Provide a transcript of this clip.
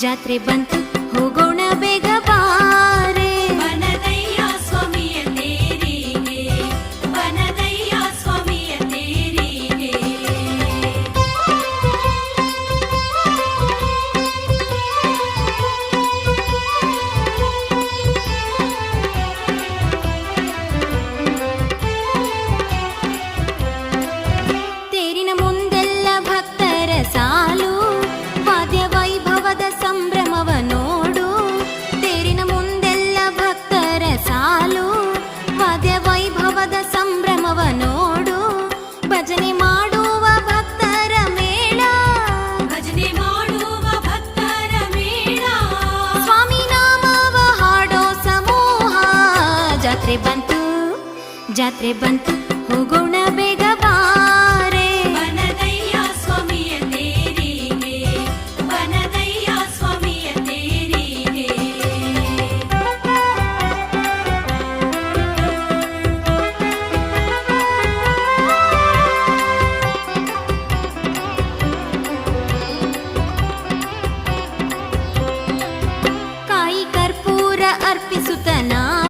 ಜಾತ್ರೆ ಬಂತು ಹೋಗೋಣ ಬೇಗ ಬಾರೆ. ಬನದಯ್ಯ ಸ್ವಾಮಿಯ ತೇರಿಗೆ, ಬನದಯ್ಯ ಸ್ವಾಮಿಯ ತೇರಿಗೆ. ತೇರಿನ ಮುಂದೆಲ್ಲ ಭಕ್ತರ ಸಾಲು, ವಾದ್ಯ ವೈಭವದ ಸಂಭ್ರಮವ ನೋಡು. ತೇರಿನ ಮುಂದೆಲ್ಲ ಭಕ್ತರ ಸಾಲು, ವಾದ್ಯ ವೈಭವದ ಸಂಭ್ರಮವ ನೋಡು. ಭಜನೆ ಮಾಡುವ ಭಕ್ತರ ಮೇಳ, ಭಜನೆ ಮಾಡುವ ಭಕ್ತರ ಮೇಳ. ಸ್ವಾಮಿ ನಾಮವ ಹಾಡೋ ಸಮೂಹ. ಜಾತ್ರೆ ಬಂತು ಜಾತ್ರೆ ಬಂತು ಹೋಗೋಣ